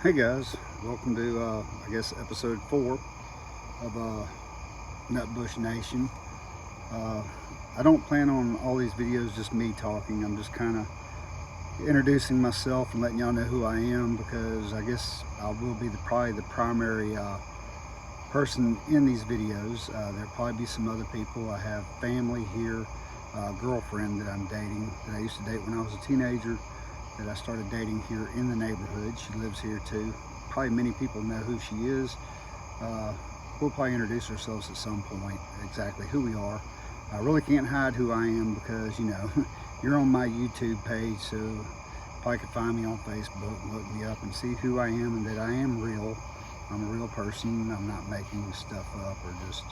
Hey guys, welcome to I guess episode 4 of aBush Nation. Uh, I don't plan on all these videos just me talking. I'm just kind of introducing myself and letting y'all know who I am, because I guess I will be probably the primary person in these videos. There'll probably be some other people. I have family here, girlfriend that I'm dating that I used to date when I was a teenager, that I started dating here in the neighborhood. She lives here too. Probably many people know who she is. We'll probably introduce ourselves at some point, exactly who we are. I really can't hide who I am because, you know, you're on my YouTube page, so you probably could find me on Facebook and look me up and see who I am and that I am real. I'm a real person. I'm not making stuff up or just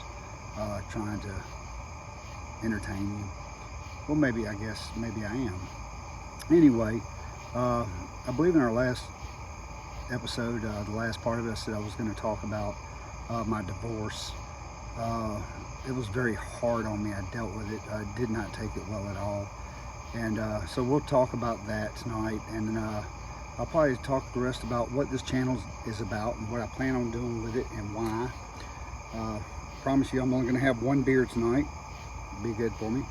trying to entertain you. Well, maybe I am. Anyway, I believe in our last episode, the last part of it, I said I was going to talk about my divorce. It was very hard on me. I dealt with it. I did not take it well at all. And so we'll talk about that tonight. And I'll probably talk the rest about what this channel is about and what I plan on doing with it and why. Promise you I'm only going to have one beer tonight. It'll be good for me.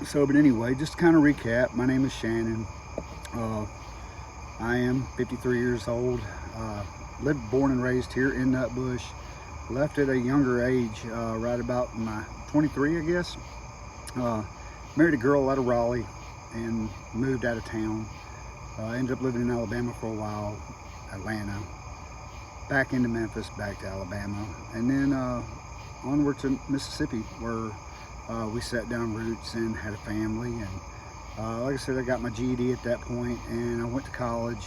So, but anyway, just to kind of recap, my name is Shannon. I am 53 years old. Born and raised here in aBush. Left at a younger age, right about my 23, I guess. Married a girl out of Raleigh and moved out of town. Ended up living in Alabama for a while, Atlanta, back into Memphis, back to Alabama, and then onward to Mississippi, where we set down roots and had a family. And like I said, I got my GED at that point, and I went to college.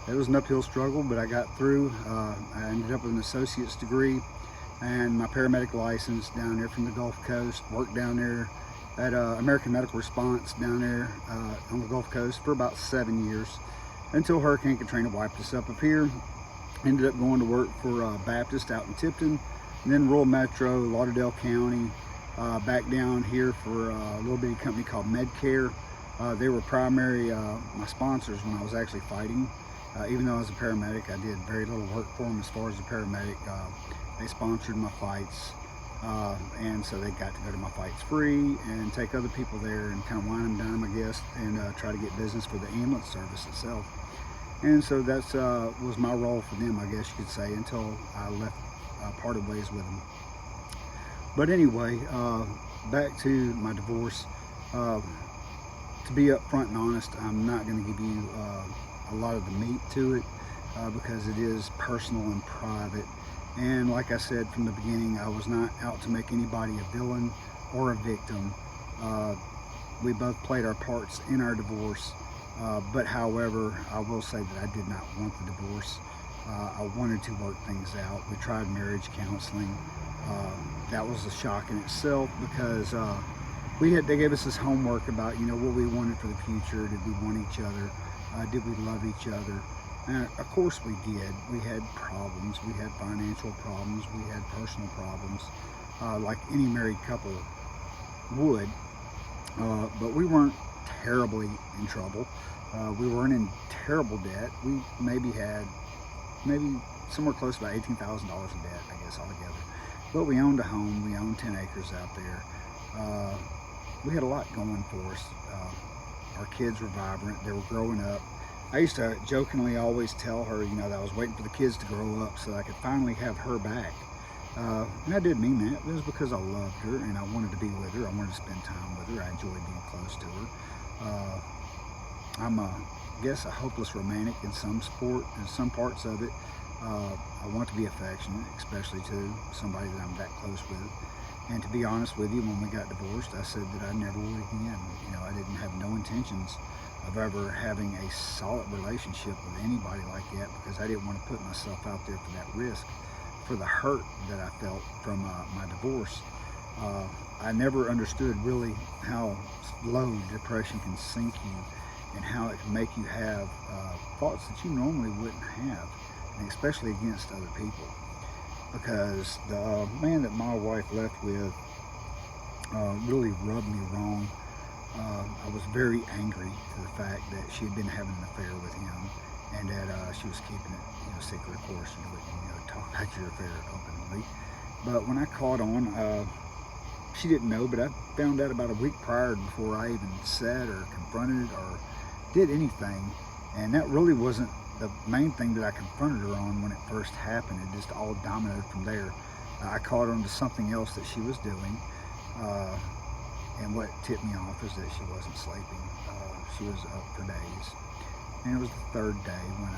It was an uphill struggle, but I got through. I ended up with an associate's degree and my paramedic license down there from the Gulf Coast. Worked down there at American Medical Response down there on the Gulf Coast for about 7 years, until Hurricane Katrina wiped us up here. Ended up going to work for Baptist out in Tipton, and then rural metro, Lauderdale County, back down here for a little bitty company called Medcare. They were my sponsors when I was actually fighting. Even though I was a paramedic, I did very little work for them as far as a paramedic. They sponsored my fights, and so they got to go to my fights free and take other people there and kind of wine them down, I guess, and try to get business for the ambulance service itself. And so that's was my role for them, I guess you could say, until I left, parted ways with them. But anyway, back to my divorce. To be upfront and honest, I'm not going to give you a lot of the meat to it because it is personal and private. And like I said from the beginning, I was not out to make anybody a villain or a victim. We both played our parts in our divorce. But however, I will say that I did not want the divorce. I wanted to work things out. We tried marriage counseling. That was a shock in itself, because they gave us this homework about, you know, what we wanted for the future. Did we want each other? Did we love each other? And of course we did. We had problems. We had financial problems. We had personal problems, like any married couple would. But we weren't terribly in trouble. We weren't in terrible debt. We maybe had somewhere close to about $18,000 in debt, I guess, altogether. But we owned a home. We owned 10 acres out there. We had a lot going for us. Our kids were vibrant. They were growing up. I used to jokingly always tell her, you know, that I was waiting for the kids to grow up so I could finally have her back. And I did mean that. It was because I loved her and I wanted to be with her. I wanted to spend time with her. I enjoyed being close to her. I'm I guess a hopeless romantic in some parts of it. I want to be affectionate, especially to somebody that I'm that close with. And to be honest with you, when we got divorced, I said that I never would again. You know, I didn't have no intentions of ever having a solid relationship with anybody like that, because I didn't want to put myself out there for that risk, for the hurt that I felt from my divorce. I never understood really how low depression can sink you, and how it can make you have thoughts that you normally wouldn't have, and especially against other people. Because the man that my wife left with really rubbed me wrong. I was very angry to the fact that she had been having an affair with him, and that she was keeping it, secret. Of course, you wouldn't, talk about your affair openly. But when I caught on, she didn't know, but I found out about a week prior before I even said or confronted or did anything. And that really wasn't the main thing that I confronted her on when it first happened. It just all dominated from there. I caught on to something else that she was doing. And what tipped me off is that she wasn't sleeping. She was up for days. And it was the third day when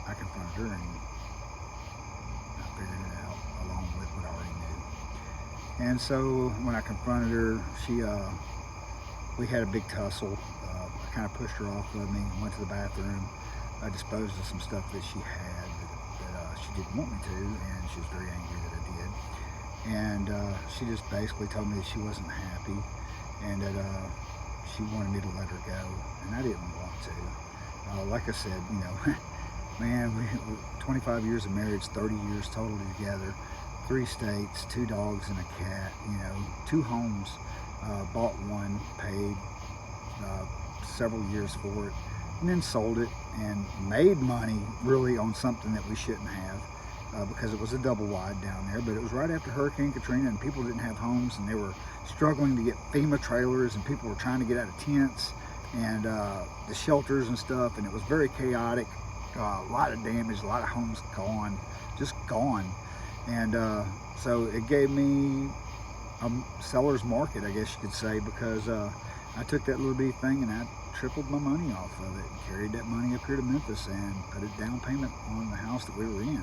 I confronted her, and I figured it out along with what I already knew. And so when I confronted her, we had a big tussle. I kind of pushed her off of me, went to the bathroom. I disposed of some stuff that she had that she didn't want me to, and she was very angry that I did. And she just basically told me that she wasn't happy, and that she wanted me to let her go, and I didn't want to. Like I said, man, we 25 years of marriage, 30 years total together, 3 states, 2 dogs and a cat, 2 homes, bought one, paid several years for it, and then sold it and made money really on something that we shouldn't have, because it was a double wide down there. But it was right after Hurricane Katrina, and people didn't have homes, and they were struggling to get FEMA trailers, and people were trying to get out of tents and the shelters and stuff, and it was very chaotic. A lot of damage, a lot of homes gone, just gone. And so it gave me a seller's market, I guess you could say, because I took that little bitty thing and I tripled my money off of it and carried that money up here to Memphis and put a down payment on the house that we were in.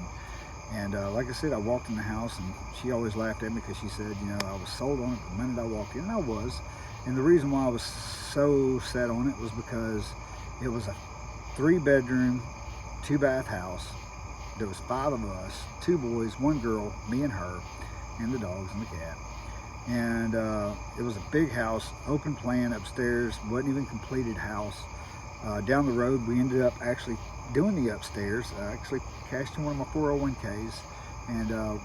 And like I said, I walked in the house, and she always laughed at me because she said, I was sold on it the minute I walked in, and I was. And the reason why I was so set on it was because it was a 3-bedroom, 2-bath house. There was 5 of us, 2 boys, 1 girl, me and her, and the dogs and the cat. And it was a big house, open plan upstairs, wasn't even completed house. Down the road, we ended up actually doing the upstairs. I actually cashed in one of my 401ks, and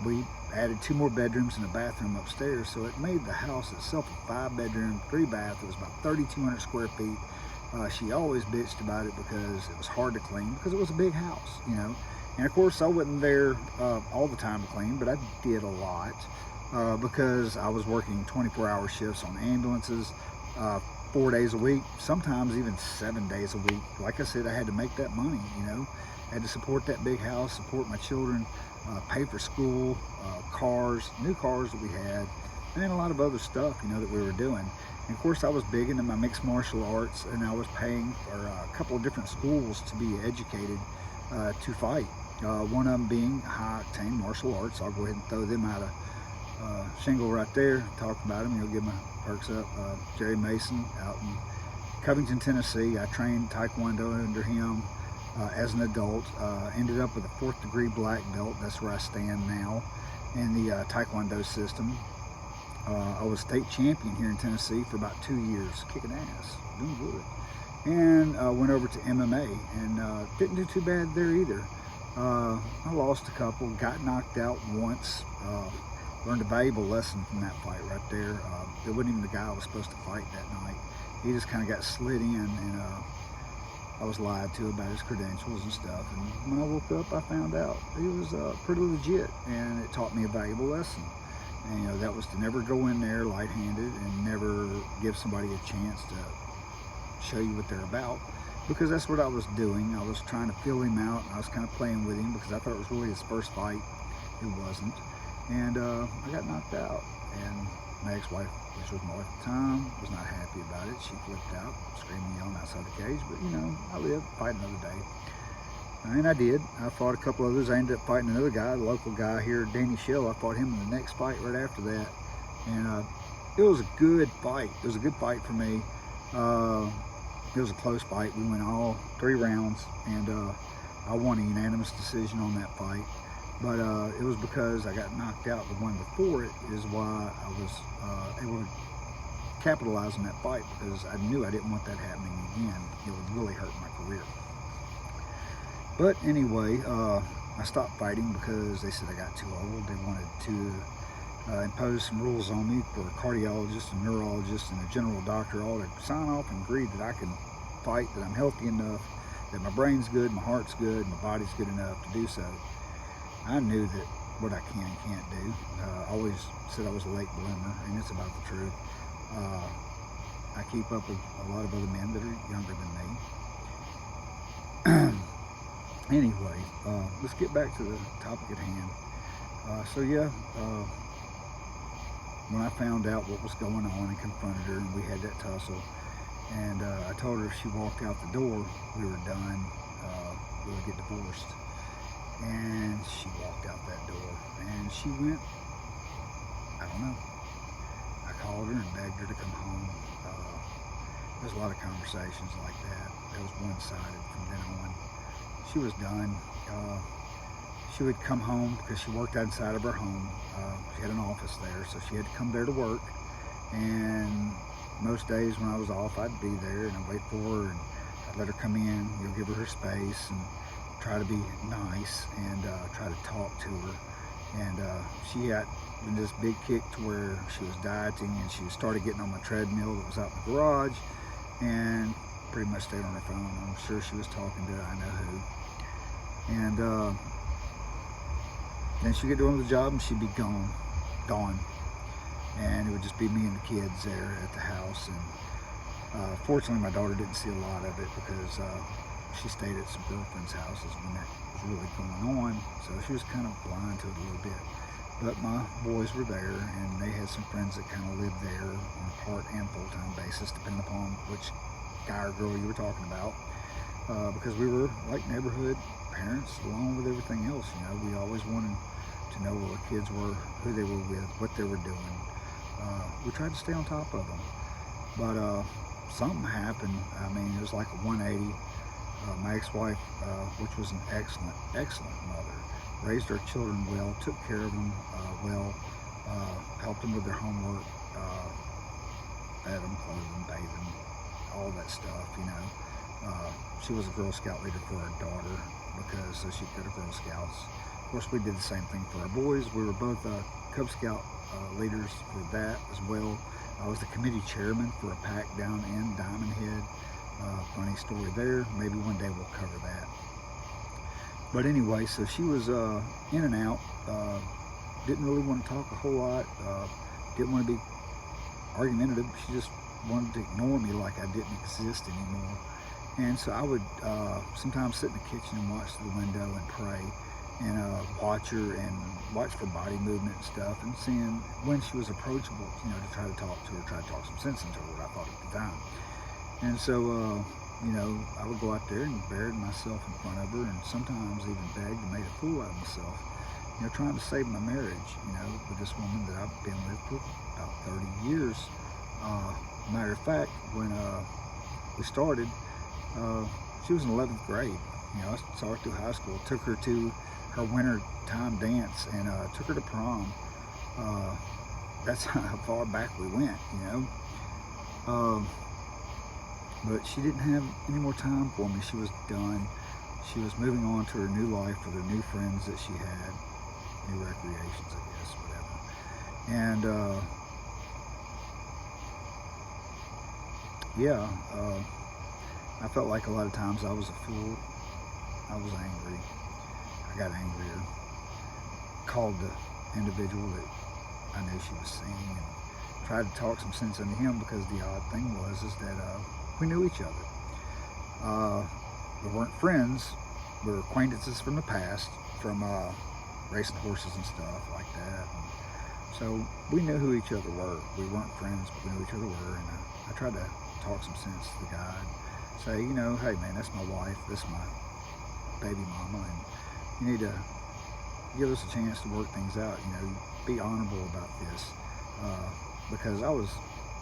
we added 2 more bedrooms and a bathroom upstairs. So it made the house itself a 5-bedroom, 3-bath. It was about 3,200 square feet. She always bitched about it because it was hard to clean, because it was a big house, And of course, I wasn't there all the time to clean, but I did a lot because I was working 24-hour shifts on ambulances, 4 days a week, sometimes even 7 days a week. Like I said, I had to make that money, I had to support that big house, support my children, pay for school, cars, new cars that we had, and a lot of other stuff, that we were doing. And of course, I was big into my mixed martial arts, and I was paying for a couple of different schools to be educated to fight. One of them being High Octane Martial Arts. I'll go ahead and throw them out of shingle right there, talk about them, give my perks up. Jerry Mason out in Covington, Tennessee. I trained Taekwondo under him as an adult. Ended up with a 4th degree black belt. That's where I stand now in the Taekwondo system. I was state champion here in Tennessee for about 2 years, kicking ass, doing good. And went over to MMA, and didn't do too bad there either. I lost a couple, got knocked out once. Learned a valuable lesson from that fight right there. It wasn't even the guy I was supposed to fight that night. He just kind of got slid in, and I was lied to about his credentials and stuff. And when I woke up, I found out he was pretty legit, and it taught me a valuable lesson. And that was to never go in there light-handed and never give somebody a chance to show you what they're about, because that's what I was doing. I was trying to feel him out, and I was kind of playing with him because I thought it was really his first fight. It wasn't. And I got knocked out, and my ex-wife, which was my wife at the time, was not happy about it. She flipped out, screaming, yelling outside the cage. But I lived, fight another day. And I did. I fought a couple others. I ended up fighting another guy, the local guy here, Danny Shell. I fought him in the next fight right after that. And it was a good fight. It was a good fight for me. It was a close fight. We went all 3 rounds, and I won a unanimous decision on that fight. But it was because I got knocked out the one before it is why I was able to capitalize on that fight, because I knew I didn't want that happening again. It would really hurt my career. But anyway, I stopped fighting because they said I got too old. They wanted to imposed some rules on me for a cardiologist, a neurologist, and a general doctor all to sign off and agree that I can fight, that I'm healthy enough, that my brain's good, my heart's good, my body's good enough to do so. I knew that what I can and can't do. I always said I was a late bloomer, and it's about the truth. I keep up with a lot of other men that are younger than me. Anyway, let's get back to the topic at hand. When I found out what was going on and confronted her, and we had that tussle, and I told her if she walked out the door, we were done, we would get divorced. And she walked out that door, and she went, I don't know. I called her and begged her to come home. There's a lot of conversations like that. It was one-sided from then on. She was done. She would come home because she worked outside of her home. She had an office there, so she had to come there to work. And most days when I was off, I'd be there and I'd wait for her, and I'd let her come in, give her space, and try to be nice and try to talk to her. And she got in this big kick to where she was dieting, and she started getting on my treadmill that was out in the garage, and pretty much stayed on her phone. I'm sure she was talking to I know who. And then she'd get doing the job and she'd be gone. And it would just be me and the kids there at the house. And fortunately my daughter didn't see a lot of it because she stayed at some girlfriends' houses when that was really going on. So she was kind of blind to it a little bit. But my boys were there, and they had some friends that kind of lived there on a part and full-time basis, depending upon which guy or girl you were talking about. Because we were like neighborhood parents along with everything else. We always wanted to know where our kids were, who they were with, what they were doing. We tried to stay on top of them. But something happened. I mean, it was like a 180. My ex-wife, which was an excellent mother, raised our children well, took care of them well, helped them with their homework, fed them, clothed them, bathed them, all that stuff, She was a Girl Scout leader for our daughter because so she'd go to Girl Scouts. Of course, we did the same thing for our boys. We were both Cub Scout leaders for that as well. I was the committee chairman for a pack down in Diamond Head. Funny story there. Maybe one day we'll cover that. But anyway, so she was in and out. Didn't really want to talk a whole lot. Didn't want to be argumentative. She just wanted to ignore me like I didn't exist anymore. And so I would sometimes sit in the kitchen and watch the window and pray and watch her and watch for body movement and stuff, and seeing when she was approachable, to try to talk to her, try to talk some sense into her, what I thought at the time. And so, I would go out there and bury myself in front of her, and sometimes even begged and made a fool out of myself, trying to save my marriage, with this woman that I've been with for about 30 years. Matter of fact, when we started, she was in 11th grade. I saw her through high school, took her to her winter time dance, and took her to prom. That's how far back we went, But she didn't have any more time for me. She was done. She was moving on to her new life with her new friends that she had, new recreations, I guess, whatever. And I felt like a lot of times I was a fool. I was angry. I got angrier. Called the individual that I knew she was seeing and tried to talk some sense into him, because the odd thing was that we knew each other. We weren't friends. We were acquaintances from the past, from racing horses and stuff like that. And so we knew who each other were. We weren't friends, but we knew each other were. And I tried to talk some sense to the guy and say, hey man, that's my wife, that's my baby mama, and you need to give us a chance to work things out. Be honorable about this, because I was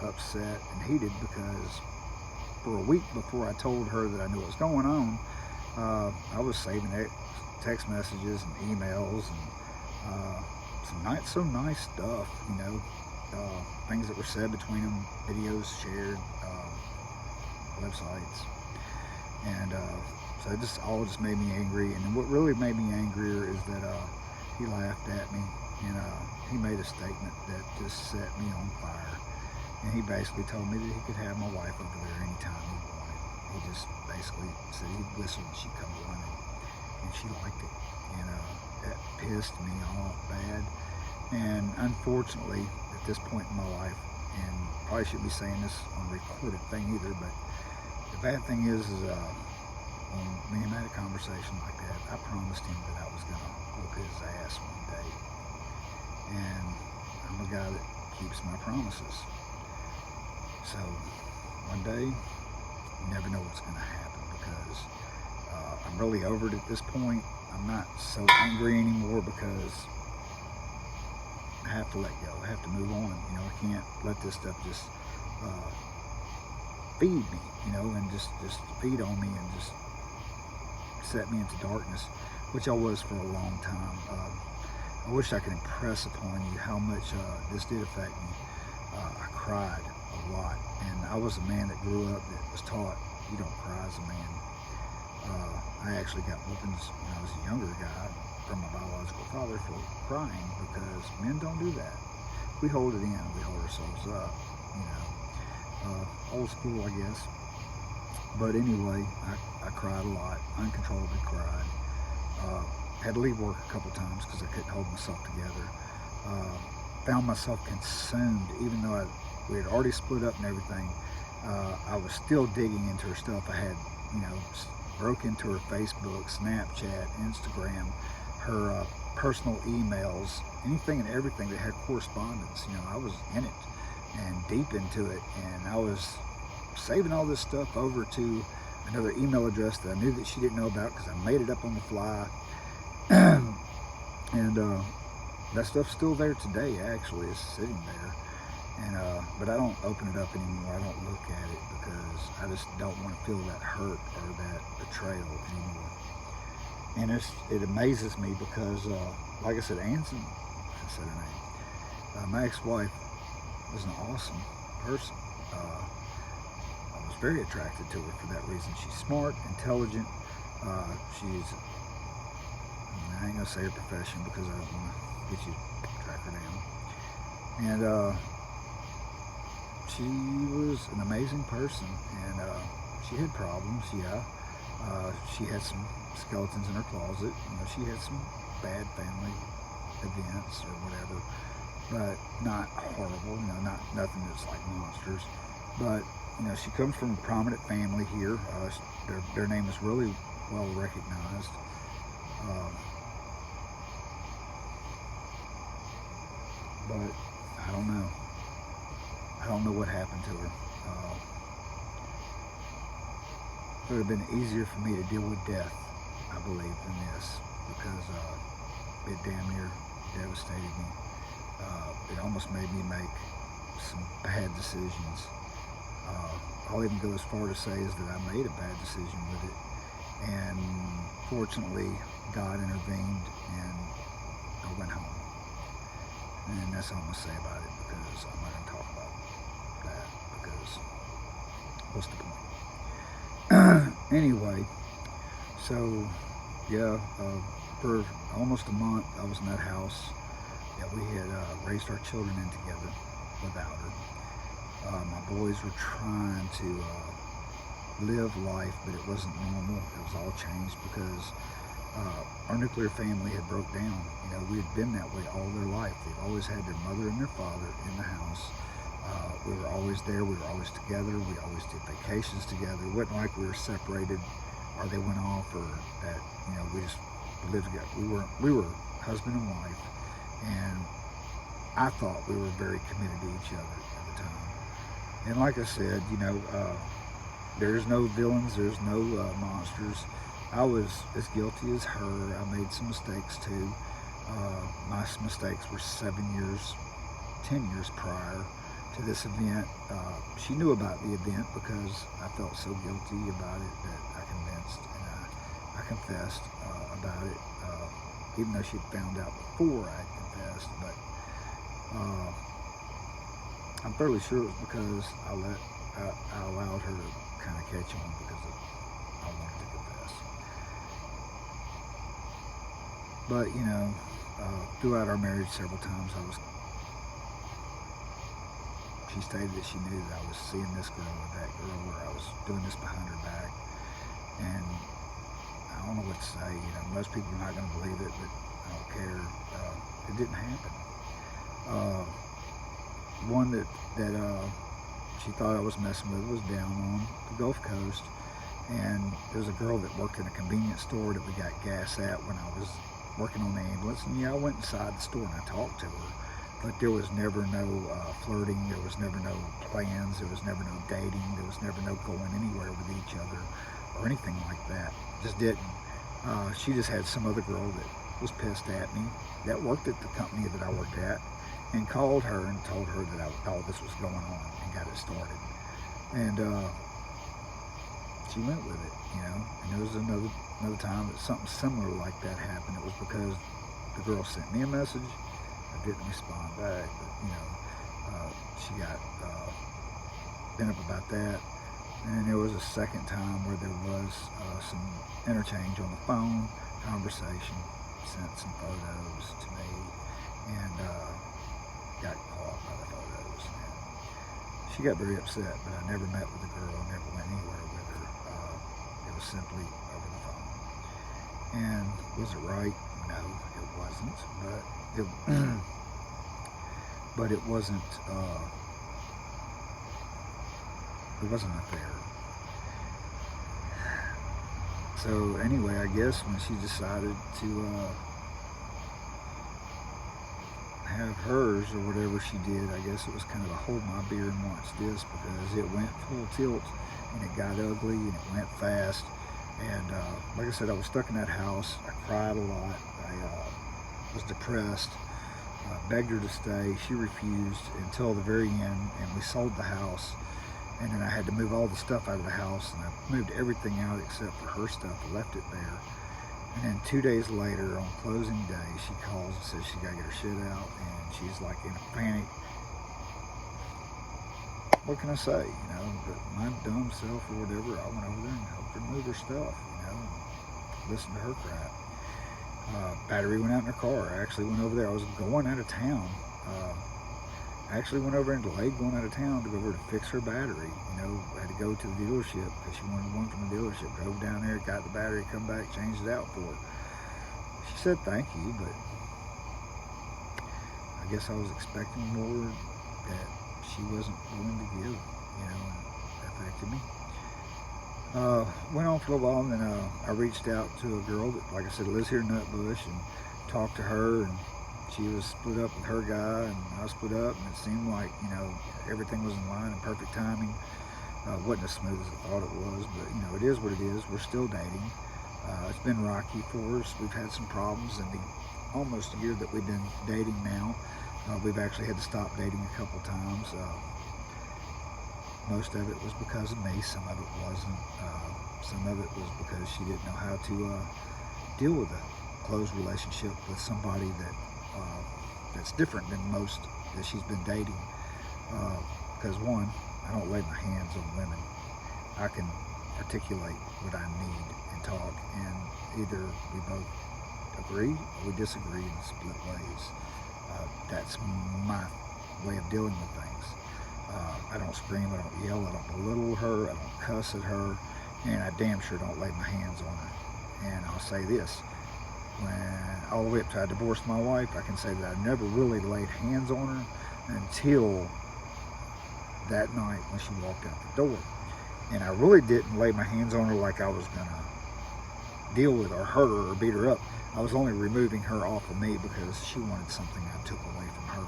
upset and heated because for a week before I told her that I knew what was going on, I was saving text messages and emails and some nice stuff, things that were said between them, videos shared, websites, and so it all made me angry. And what really made me angrier is that he laughed at me, he made a statement that just set me on fire. And he basically told me that he could have my wife over there anytime he wanted. He just basically said he'd whistle and she'd come running. And she liked it. And that pissed me off bad. And unfortunately, at this point in my life, and probably shouldn't be saying this on a recorded thing either, but the bad thing is when me and him had a conversation like that, I promised him that I was going to whoop his ass one day. And I'm a guy that keeps my promises. So one day, you never know what's going to happen, because I'm really over it at this point. I'm not so angry anymore because I have to let go. I have to move on. You know, I can't let this stuff just feed me, you know, and just feed on me and just set me into darkness, which I was for a long time. I wish I could impress upon you how much this did affect me. I cried a lot, and I was a man that grew up that was taught you don't cry as a man. I actually got whoopings when I was a younger guy from my biological father for crying, because men don't do that. We hold it in, we hold ourselves up, you know. Old school, I guess. But anyway, I cried a lot, uncontrollably cried. Had to leave work a couple times because I couldn't hold myself together. Found myself consumed, even though we had already split up and everything. I was still digging into her stuff. I had, you know, broke into her Facebook, Snapchat, Instagram, her personal emails, anything and everything that had correspondence. You know, I was in it and deep into it, and I was saving all this stuff over to another email address that I knew that she didn't know about because I made it up on the fly. And that stuff's still there today, actually. It's sitting there. And but I don't open it up anymore. I don't look at it because I just don't want to feel that hurt or that betrayal anymore. And it amazes me because, like I said, Anson, I said her name, my ex-wife was an awesome person. I was very attracted to her for that reason. She's smart, intelligent. She's, I ain't gonna say her profession because I don't want to get you to track her down. And she was an amazing person, and she had problems, yeah. She had some skeletons in her closet. You know, she had some bad family events or whatever, but not horrible. You know, nothing that's like monsters. But you know, she comes from a prominent family here. Their name is really well recognized. But I don't know. I don't know what happened to her. It would have been easier for me to deal with death, I believe, than this, because it damn near devastated me. It almost made me make some bad decisions. I'll even go as far to say is that I made a bad decision with it, and fortunately God intervened and I went home. And that's all I'm going to say about it, because I'm not going to talk about that, because what's the point? Anyway, so yeah, for almost a month I was in that house that we had raised our children in together without her. My boys were trying to live life, but it wasn't normal. It was all changed because our nuclear family had broke down. You know, we had been that way all their life. They've always had their mother and their father in the house. We were always there. We were always together. We always did vacations together. It wasn't like we were separated or they went off, or that, you know, we just lived together. We were husband and wife, and I thought we were very committed to each other at the time. And like I said, you know, there's no villains. There's no monsters. I was as guilty as her. I made some mistakes too. My mistakes were 10 years prior to this event. She knew about the event because I felt so guilty about it that I convinced and I confessed about it, even though she'd found out before I confessed. But I'm fairly sure it was because I allowed her to kind of catch on because I wanted to confess. But you know, throughout our marriage several times she stated that she knew that I was seeing this girl or that girl, or I was doing this behind her back. And I don't know what to say. Most people are not going to believe it, but I don't care. It didn't happen. One that she thought I was messing with was down on the Gulf Coast, and there was a girl that worked in a convenience store that we got gas at when I was working on the ambulance. And yeah, I went inside the store and I talked to her, but there was never no flirting, there was never no plans, there was never no dating, there was never no going anywhere with each other or anything like that. Just didn't. She just had some other girl that was pissed at me that worked at the company that I worked at, and called her and told her that all this was going on and got it started. And she went with it, And there was another time that something similar like that happened. It was because the girl sent me a message. I didn't respond back, but she got bent up about that. And there was a second time where there was some interchange on the phone, conversation, sent some photos to me, and got caught by the photos. And she got very upset, but I never met with the girl, I never went anywhere with her. It was simply over the phone. And was it right? No, it wasn't. But it wasn't affair. So anyway, I guess when she decided to have hers or whatever she did, I guess it was kind of a hold my beer and watch this, because it went full tilt and it got ugly and it went fast. And like I said, I was stuck in that house. I cried a lot. I was depressed. Begged her to stay. She refused until the very end, and we sold the house. And then I had to move all the stuff out of the house, and I moved everything out except for her stuff. I left it there. And then 2 days later, on closing day, she calls and says she gotta get her shit out, and she's like in a panic. What can I say, But my dumb self or whatever, I went over there and helped her move her stuff, and listen to her crap. Battery went out in her car. I actually went over there. I was going out of town. I actually went over and delayed going out of town to go over to fix her battery. I had to go to the dealership because she wanted one from the dealership. Drove down there, got the battery, come back, changed it out for her. She said thank you, but I guess I was expecting more that she wasn't willing to give, and that affected me. Went on for a while, and then I reached out to a girl that, like I said, lives here in aBush, and talked to her, and she was split up with her guy, and I was split up, and it seemed like, everything was in line and perfect timing. Wasn't as smooth as I thought it was, but, it is what it is. We're still dating. It's been rocky for us. We've had some problems in the almost year that we've been dating now. We've actually had to stop dating a couple times. Most of it was because of me. Some of it wasn't. Some of it was because she didn't know how to deal with a close relationship with somebody that's different than most that she's been dating. Because one, I don't lay my hands on women. I can articulate what I need and talk, and either we both agree or we disagree and split ways. That's my way of dealing with things. I don't scream, I don't yell, I don't belittle her, I don't cuss at her, and I damn sure don't lay my hands on her. And I'll say this, when all the way up to I divorced my wife, I can say that I never really laid hands on her until that night when she walked out the door. And I really didn't lay my hands on her like I was gonna deal with or hurt her or beat her up. I was only removing her off of me because she wanted something I took away from her.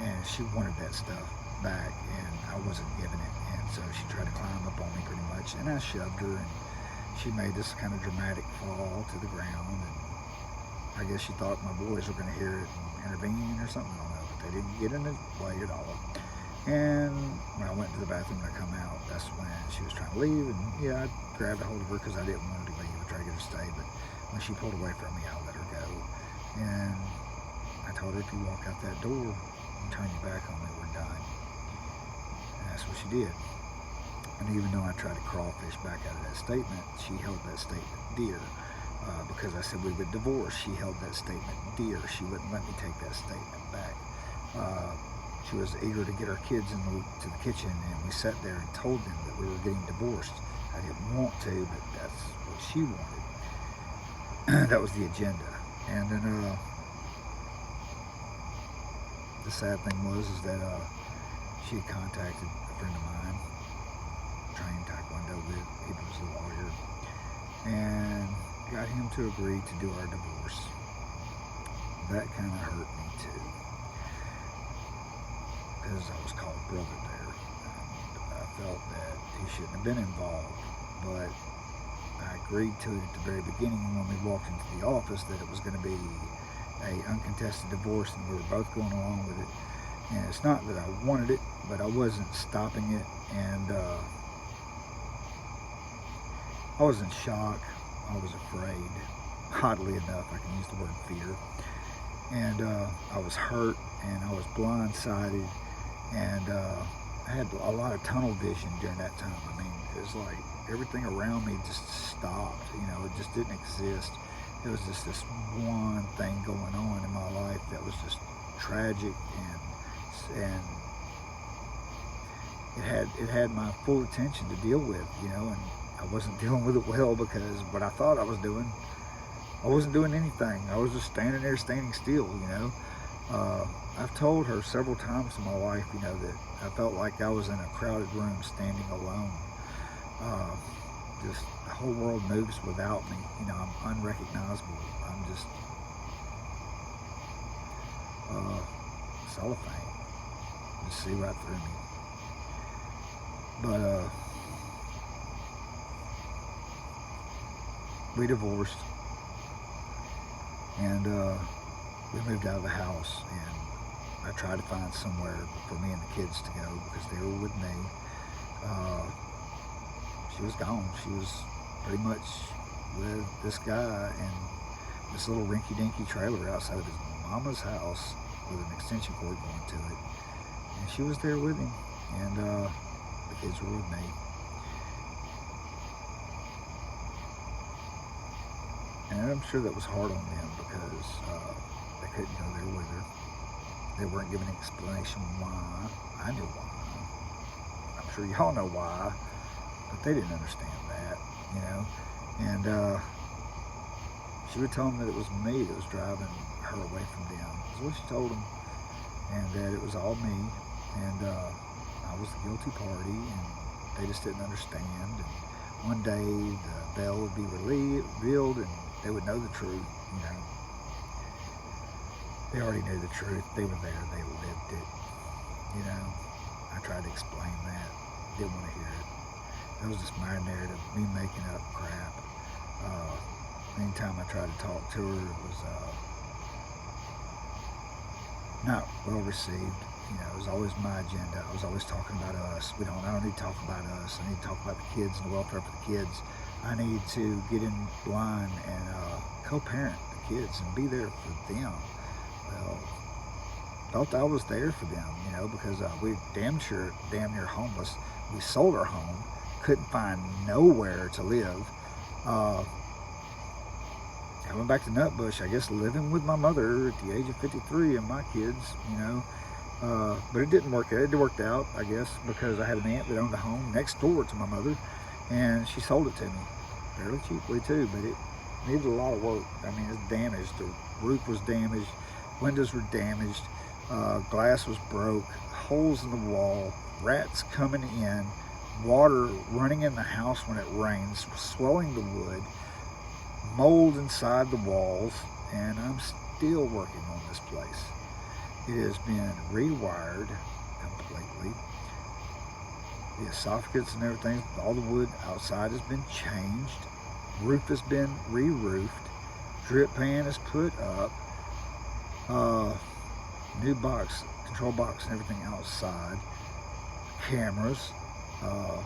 And she wanted that stuff back, and I wasn't giving it. And so she tried to climb up on me pretty much, and I shoved her, and she made this kind of dramatic fall to the ground. And I guess she thought my boys were going to hear it and intervene or something, I don't know, but they didn't get in the way at all. And when I went to the bathroom and I come out, that's when she was trying to leave, and yeah, I grabbed a hold of her because I didn't want her to leave. I tried to get her to stay, but when she pulled away from me, I let her go. And I told her, if you walk out that door and turn your back on me, we're done. And that's what she did. And even though I tried to crawfish back out of that statement, she held that statement dear. because I said we would divorce. She held that statement dear. She wouldn't let me take that statement back. She was eager to get our kids to the kitchen, and we sat there and told them that we were getting divorced. I didn't want to, but that's what she wanted. That was the agenda. And then the sad thing was that she had contacted a friend of mine, trained Taekwondo with. He was a lawyer, and got him to agree to do our divorce. That kind of hurt me too, because I was called brother there, and I felt that he shouldn't have been involved. But I agreed to it at the very beginning when we walked into the office that it was going to be a uncontested divorce, and we were both going along with it. And it's not that I wanted it, but I wasn't stopping it, and I was in shock. I was afraid. Oddly enough, I can use the word fear. And I was hurt, and I was blindsided, and I had a lot of tunnel vision during that time. I mean, it was like everything around me just stopped. You know, it just didn't exist. It was just this one thing going on in my life that was just tragic, and it had my full attention to deal with, you know, and I wasn't dealing with it well, because what I thought I was doing, I wasn't doing anything. I was just standing there, standing still, you know. I've told her several times in my life, you know, that I felt like I was in a crowded room standing alone. Just the whole world moves without me. You know, I'm unrecognizable. I'm just cellophane. Just see right through me. But we divorced, and we moved out of the house, and I tried to find somewhere for me and the kids to go because they were with me. She was gone. She was pretty much with this guy in this little rinky-dinky trailer outside of his mama's house with an extension cord going to it. And she was there with him, and the kids were with me. And I'm sure that was hard on them because they couldn't go there with her. They weren't giving an explanation why. I knew why. I'm sure y'all know why. But they didn't understand that, you know. And she would tell them that it was me that was driving her away from them. That's what she told them. And that it was all me. And I was the guilty party. And they just didn't understand. And one day the veil would be revealed, and they would know the truth, you know. They already knew the truth. They were there. They lived it, you know. I tried to explain that. Didn't want to hear it. That was just my narrative, me making up crap. Anytime I tried to talk to her, it was not well received. You know, it was always my agenda. I was always talking about us. I don't need to talk about us. I need to talk about the kids and the welfare for the kids. I need to get in line and co-parent the kids and be there for them. Well, thought I was there for them, you know, because we were damn near homeless. We sold our home, couldn't find nowhere to live. Coming back to Nutbush, I guess living with my mother at the age of 53 and my kids, you know. But it didn't work out. It worked out, I guess, because I had an aunt that owned a home next door to my mother, and she sold it to me fairly cheaply too, but it needed a lot of work. I mean, it's damaged. The roof was damaged, windows were damaged, glass was broke, holes in the wall, rats coming in, water running in the house when it rains, swelling the wood, mold inside the walls, and I'm still working on this place. It has been rewired completely. The esophagus and everything, all the wood outside has been changed. Roof has been re-roofed. Drip pan is put up. New box, control box and everything outside. Cameras. A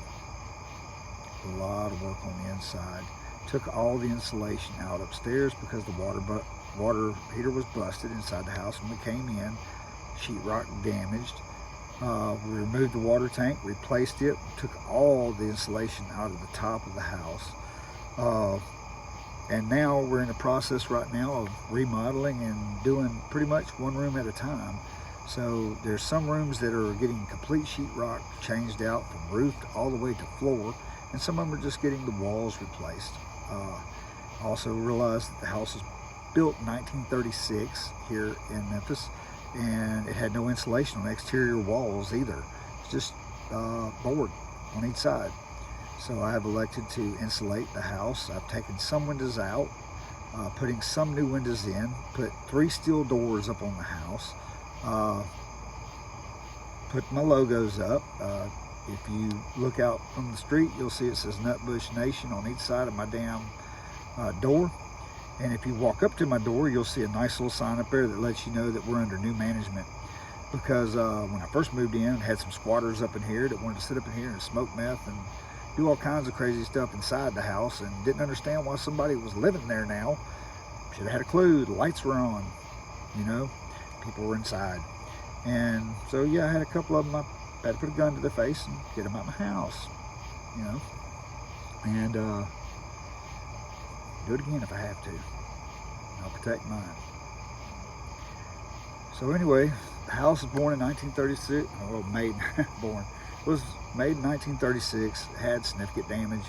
lot of work on the inside. Took all the insulation out upstairs because the water heater was busted inside the house when we came in. Sheetrock damaged. We removed the water tank, replaced it, took all the insulation out of the top of the house. And now we're in the process right now of remodeling and doing pretty much one room at a time. So there's some rooms that are getting complete sheetrock changed out from roof all the way to floor, and some of them are just getting the walls replaced. Also realized that the house was built in 1936 here in Memphis, and it had no insulation on exterior walls either. It's just board on each side. So I have elected to insulate the house. I've taken some windows out, putting some new windows in, put 3 steel doors up on the house, put my logos up. If you look out from the street, you'll see it says aBush Nation on each side of my damn door. And if you walk up to my door, you'll see a nice little sign up there that lets you know that we're under new management. Because when I first moved in, I had some squatters up in here that wanted to sit up in here and smoke meth and do all kinds of crazy stuff inside the house, and didn't understand why somebody was living there now. Should have had a clue. The lights were on, you know, people were inside. And so yeah, I had a couple of them. I had to put a gun to their face and get them out of my house, you know, and do it again if I have to. I'll protect mine. So anyway, the house was born in 1936. Well, was made in 1936. Had significant damage.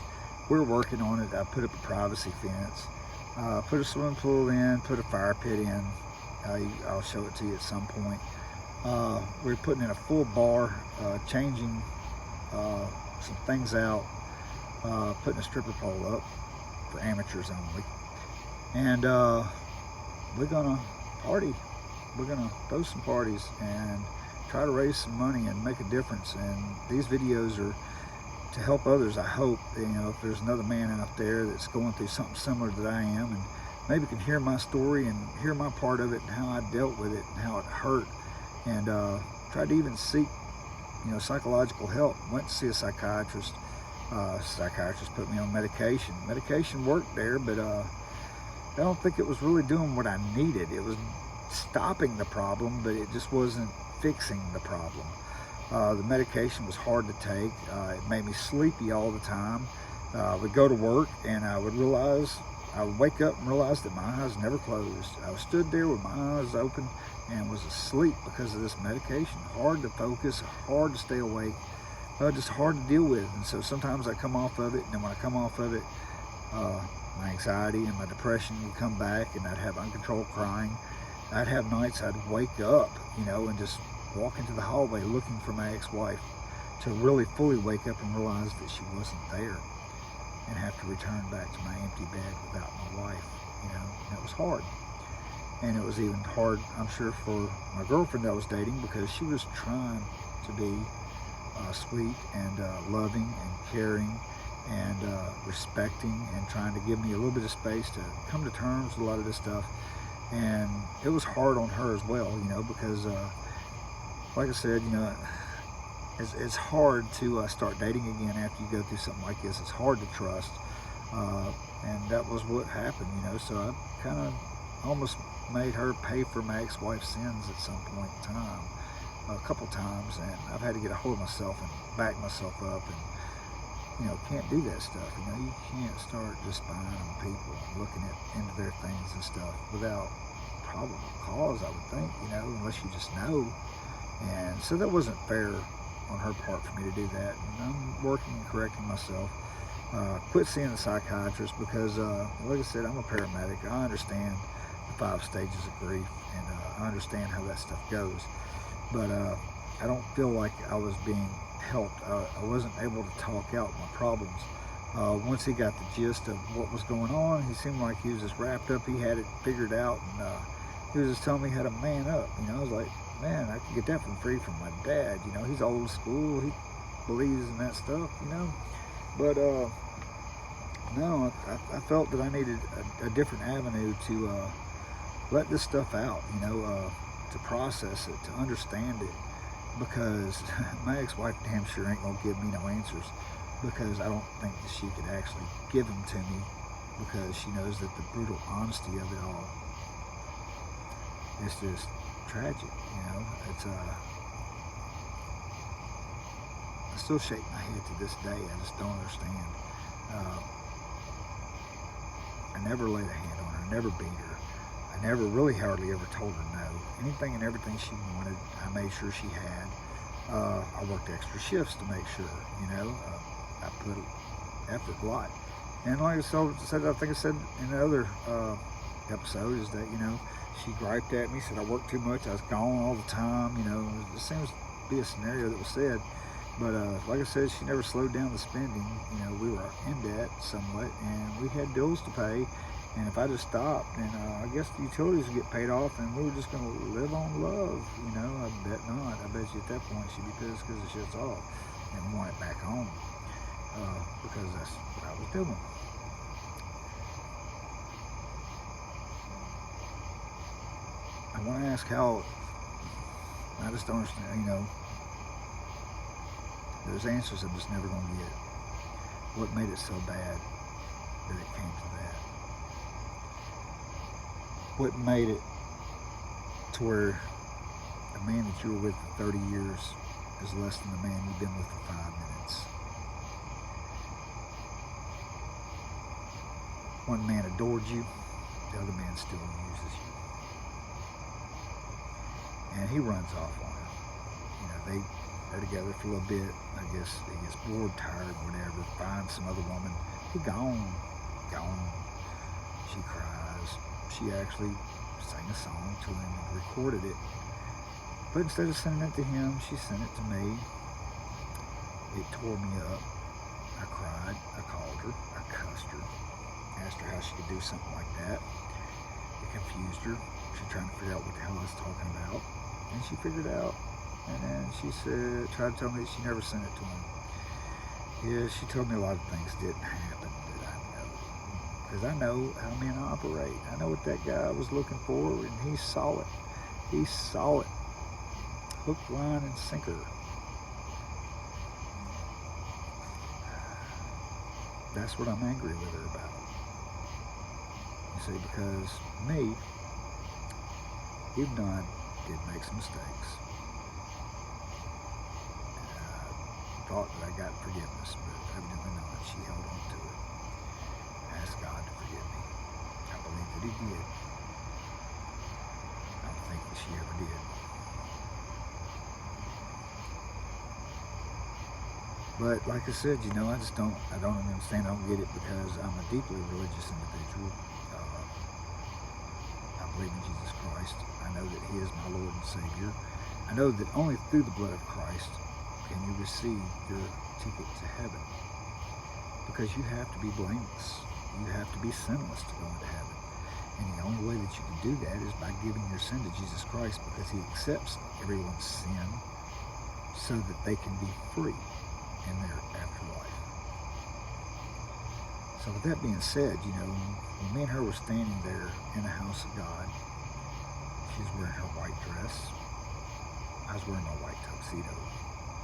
We're working on it. I put up a privacy fence, put a swimming pool in, put a fire pit in. I'll show it to you at some point. We're putting in a full bar, changing some things out, putting a stripper pole up for amateurs only, and we're gonna party. We're gonna throw some parties and try to raise some money and make a difference. And these videos are to help others. I hope, you know, if there's another man out there that's going through something similar that I am, and maybe can hear my story and hear my part of it and how I dealt with it and how it hurt, and tried to even seek, you know, psychological help. Went to see a psychiatrist. Psychiatrist put me on medication. Medication worked there, but I don't think it was really doing what I needed. It was stopping the problem, but it just wasn't fixing the problem. The medication was hard to take. It made me sleepy all the time. I would go to work and I would wake up and realize that my eyes never closed. I stood there with my eyes open and was asleep because of this medication. Hard to focus, hard to stay awake, just hard to deal with. And so sometimes I come off of it, and then when I come off of it, my anxiety and my depression would come back, and I'd have uncontrolled crying. I'd have nights I'd wake up, you know, and just walk into the hallway looking for my ex-wife, to really fully wake up and realize that she wasn't there, and have to return back to my empty bed without my wife, you know. And it was hard. And it was even hard, I'm sure, for my girlfriend that I was dating, because she was trying to be sweet and loving and caring and respecting, and trying to give me a little bit of space to come to terms with a lot of this stuff. And it was hard on her as well, you know, because like I said, you know, it's hard to start dating again after you go through something like this. It's hard to trust, and that was what happened, you know. So I kind of almost made her pay for my ex-wife's sins at some point in time, a couple times, and I've had to get a hold of myself and back myself up, and, you know, can't do that stuff. You know, you can't start just spying on people, looking into their things and stuff without probable cause, I would think, you know, unless you just know. And so that wasn't fair on her part for me to do that, and I'm working and correcting myself. Quit seeing a psychiatrist because, like I said, I'm a paramedic. I understand the 5 stages of grief, and I understand how that stuff goes. But I don't feel like I was being helped. I wasn't able to talk out my problems. Once he got the gist of what was going on, he seemed like he was just wrapped up. He had it figured out, and he was just telling me how to man up. You know, I was like, man, I could get that from my dad. You know, he's old school. He believes in that stuff, you know. But no, I felt that I needed a different avenue to let this stuff out, you know, to process it, to understand it, because my ex-wife damn sure ain't gonna give me no answers, because I don't think that she could actually give them to me, because she knows that the brutal honesty of it all is just tragic, you know. It's I still shake my head to this day. I just don't understand. I never laid a hand on her. I never beat her. I never really hardly ever told her no. Anything and everything she wanted, I made sure she had. I worked extra shifts to make sure, I put effort a lot. And like I said, I think I said in the other episode, is that, she griped at me, said I worked too much, I was gone all the time, it seems to be a scenario that was said. But like I said, she never slowed down the spending. We were in debt somewhat, and we had bills to pay. And if I just stopped, then I guess the utilities would get paid off, and we were just going to live on love. I bet not. I bet you at that point she'd be pissed because the shit's off and want it back home, because that's what I was doing. I want to ask how. I just don't understand. There's answers I'm just never going to get. What made it so bad that it came to that? What made it to where a man that you were with for 30 years is less than the man you've been with for 5 minutes? One man adored you, the other man still uses you. And he runs off on her. They are together for a little bit. I guess he gets bored, tired, whatever, finds some other woman. He gone. She cries. She actually sang a song to him and recorded it. But instead of sending it to him, she sent it to me. It tore me up. I cried. I called her. I cussed her. Asked her how she could do something like that. It confused her. She trying to figure out what the hell I was talking about. And she figured out. And then she tried to tell me that she never sent it to him. Yeah, she told me a lot of things didn't happen that I know. Because I know how men operate. I know what that guy was looking for, and he saw it. He saw it. Hook, line, and sinker. That's what I'm angry with her about. You see, because me, even though I did make some mistakes, thought that I got forgiveness, but evidently not. She held on to it. Asked God to forgive me. I believe that He did. I don't think that she ever did. But like I said, I don't understand, I don't get it, because I'm a deeply religious individual. I believe in Jesus Christ. I know that He is my Lord and Savior. I know that only through the blood of Christ can you receive your ticket to heaven, because you have to be blameless. You have to be sinless to go into heaven. And the only way that you can do that is by giving your sin to Jesus Christ, because He accepts everyone's sin so that they can be free in their afterlife. So with that being said, when me and her were standing there in the house of God, she's wearing her white dress. I was wearing my white tuxedo.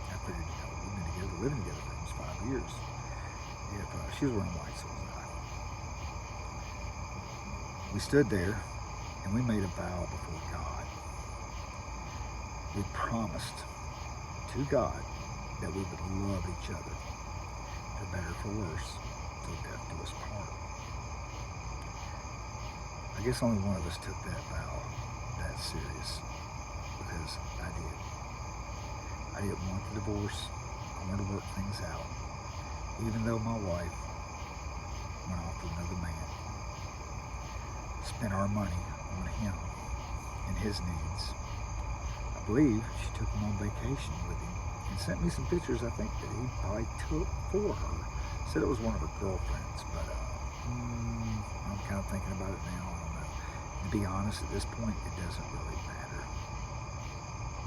I figured, we've been together, living together for almost 5 years. If she was wearing white, so was I. We stood there, and we made a vow before God. We promised to God that we would love each other, for better or for worse, till death do us part. I guess only one of us took that vow that serious, because I did. I didn't want the divorce. I wanted to work things out. Even though my wife went off with another man, spent our money on him and his needs. I believe she took him on vacation with him and sent me some pictures, I think, that he probably took for her. Said it was one of her girlfriends, but I'm kind of thinking about it now. I don't know. To be honest, at this point, it doesn't really matter.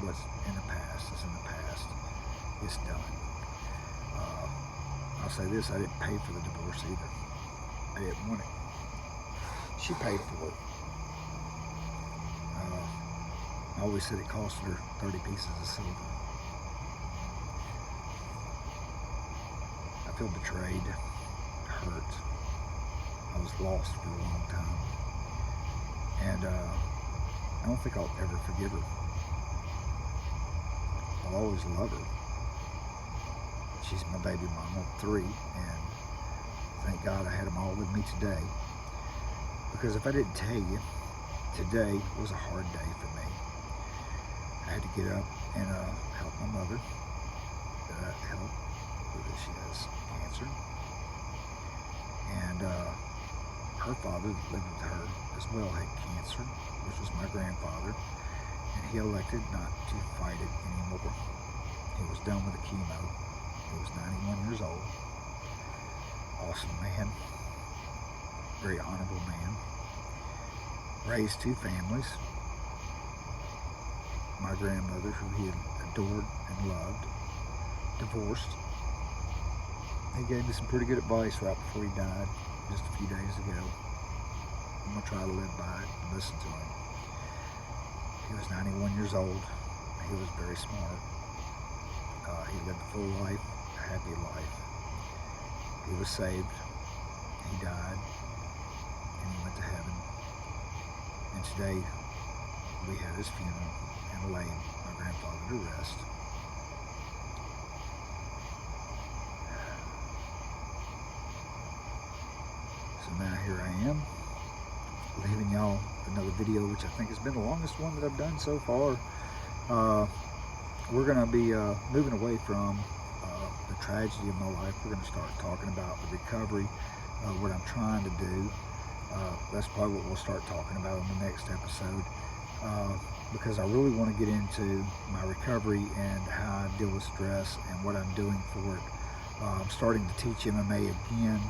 What's in the past is in the past. It's done. I'll say this, I didn't pay for the divorce either. I didn't want it. She paid for it. I always said it cost her 30 pieces of silver. I feel betrayed, hurt. I was lost for a long time. And I don't think I'll ever forgive her. I'll always love her. She's my baby mama of 3, and thank God I had them all with me today. because if I didn't tell you, today was a hard day for me. I had to get up and help my mother. Help with it. She has cancer. And her father that lived with her as well had cancer, which was my grandfather. And he elected not to fight it anymore. He was done with the chemo. He was 91 years old. Awesome man. Very honorable man. Raised 2 families. My grandmother, who he had adored and loved, divorced. He gave me some pretty good advice right before he died, just a few days ago. I'm going to try to live by it and listen to him. He was 91 years old. He was very smart. He lived a full life, a happy life. He was saved. He died. And he went to heaven. And today, we had his funeral and laid my grandfather to rest. So now here I am, leaving y'all another video, which I think has been the longest one that I've done so far. We're going to be moving away from the tragedy of my life. We're going to start talking about the recovery, what I'm trying to do. That's probably what we'll start talking about in the next episode, because I really want to get into my recovery and how I deal with stress and what I'm doing for it. I'm starting to teach MMA again.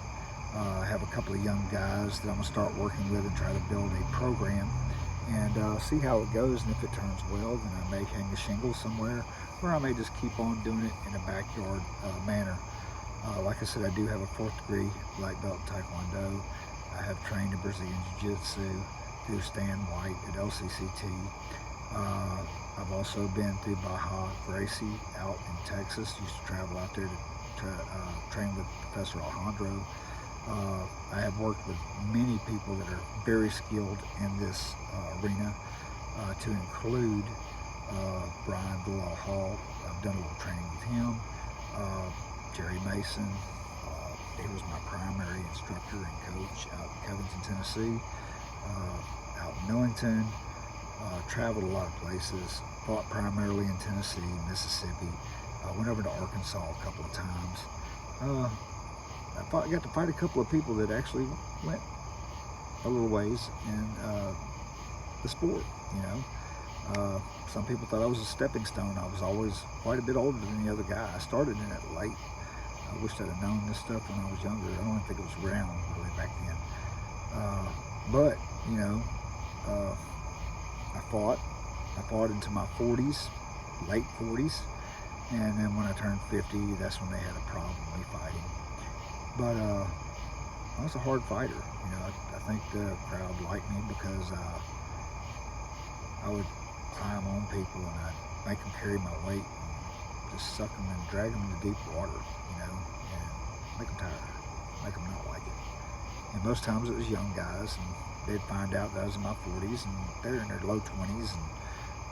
I have a couple of young guys that I'm going to start working with and try to build a program and see how it goes, and if it turns well, then I may hang a shingle somewhere, or I may just keep on doing it in a backyard manner. Like I said, I do have a 4th degree black belt in Taekwondo. I have trained in Brazilian Jiu-Jitsu through Stan White at LCCT. I've also been through Baja Gracie out in Texas. Used to travel out there to train with Professor Alejandro. I have worked with many people that are very skilled in this arena, to include Brian Bilal Hall. I've done a little training with him. Jerry Mason, he was my primary instructor and coach out in Covington, Tennessee. Out in Millington, traveled a lot of places, fought primarily in Tennessee, Mississippi. Went over to Arkansas a couple of times. I got to fight a couple of people that actually went a little ways in the sport, you know. Some people thought I was a stepping stone. I was always quite a bit older than the other guy. I started in it late. I wish I'd have known this stuff when I was younger. I don't even think it was around really back then. But, you know, I fought into my 40s, late 40s. And then when I turned 50, that's when they had a problem with me fighting. But I was a hard fighter. You know, I think the crowd liked me because I would climb on people and I'd make them carry my weight and just suck them and drag them into deep water, you know, and make them tired, make them not like it. And most times it was young guys, and they'd find out that I was in my 40s and they're in their low 20s, and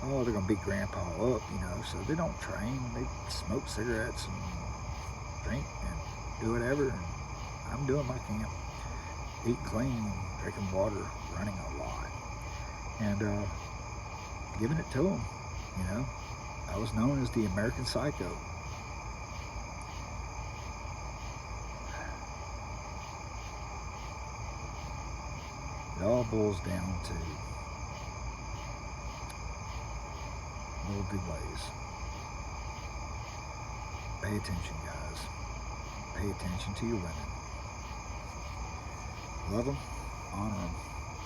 oh, they're gonna beat grandpa up, you know. So they don't train, they smoke cigarettes and drink and do whatever, and I'm doing my camp, eat clean, drinking water, running a lot, and giving it to them, you know. I was known as the American Psycho. It all boils down to little delays. Pay attention, guys. Pay attention to your women. Love them, honor them,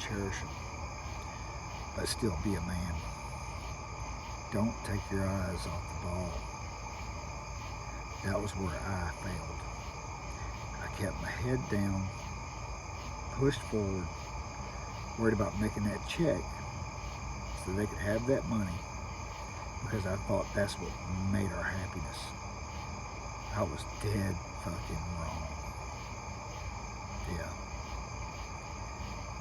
cherish them, but still be a man. Don't take your eyes off the ball. That was where I failed. I kept my head down, pushed forward, worried about making that check so they could have that money, because I thought that's what made our happiness. I was dead fucking wrong. Yeah.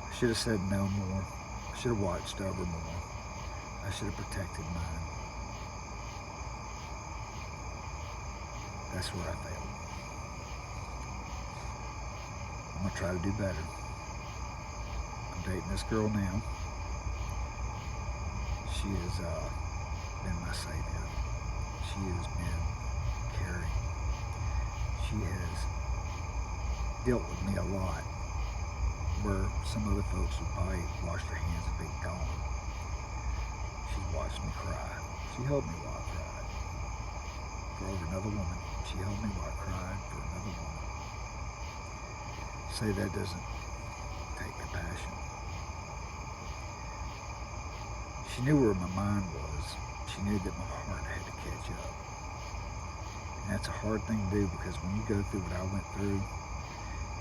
I should have said no more. I should have watched over more. I should have protected mine. That's where I failed. I'm going to try to do better. I'm dating this girl now. She has been my savior. She has been caring. She has dealt with me a lot, where some other folks would probably wash their hands and be gone. She watched me cry. She held me while I cried for over another woman. She held me while I cried for another woman. Say that doesn't take compassion. She knew where my mind was. She knew that my heart had to catch up. And that's a hard thing to do, because when you go through what I went through,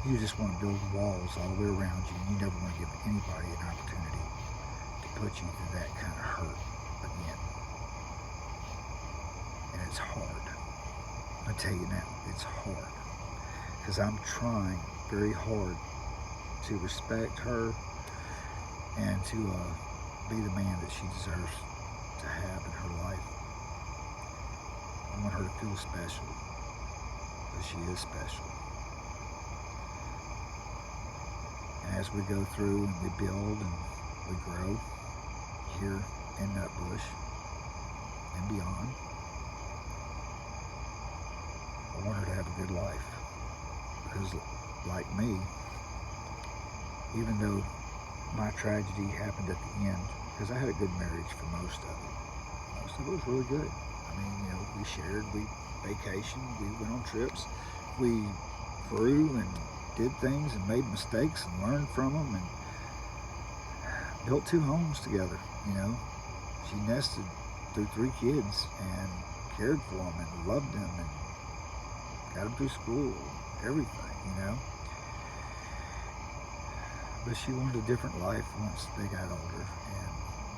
you just want to build walls all the way around you, and you never want to give anybody an opportunity to put you through that kind of hurt again. And it's hard. I tell you now, it's hard. Because I'm trying very hard to respect her and to be the man that she deserves to have in her life. I want her to feel special, because she is special. And as we go through and we build and we grow here in aBush and beyond, I want her to have a good life. Because like me, even though my tragedy happened at the end, because I had a good marriage for most of it. Most of it was really good. I mean, you know, we shared, we vacationed, we went on trips, we grew and did things and made mistakes and learned from them and built 2 homes together, you know. She nested through 3 kids and cared for them and loved them and got them through school, everything, you know. But she wanted a different life once they got older, and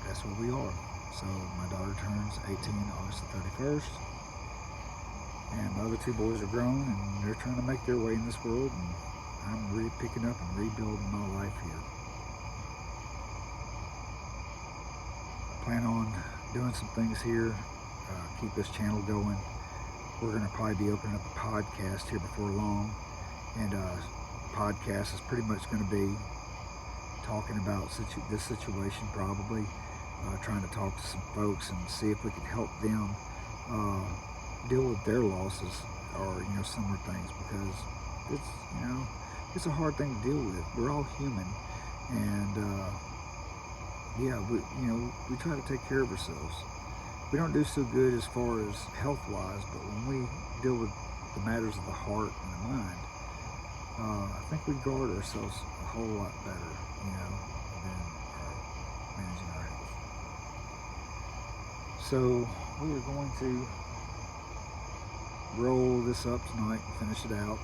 that's what we are. So my daughter turns 18 August the 31st, and my other 2 boys are grown, and they're trying to make their way in this world, and I'm picking up and rebuilding my life here. I plan on doing some things here, keep this channel going. We're going to probably be opening up a podcast here before long, and podcast is pretty much going to be talking about this situation, probably trying to talk to some folks and see if we can help them deal with their losses, or you know, similar things, because it's, you know, it's a hard thing to deal with. We're all human, and yeah, we try to take care of ourselves. We don't do so good as far as health-wise, but when we deal with the matters of the heart and the mind, I think we guard ourselves a whole lot better, you know, than managing our health. So we are going to roll this up tonight and finish it out,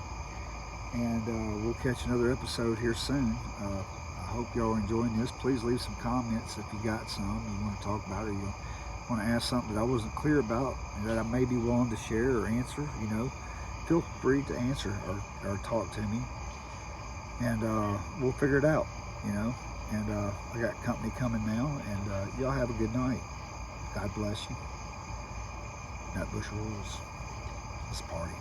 and we'll catch another episode here soon. I hope y'all are enjoying this. Please leave some comments if you got some you want to talk about, or you want to ask something that I wasn't clear about and that I may be willing to share or answer. You know, feel free to answer or talk to me, and we'll figure it out, you know. And I got company coming now, and y'all have a good night. God bless you. aBush rules. Let's party.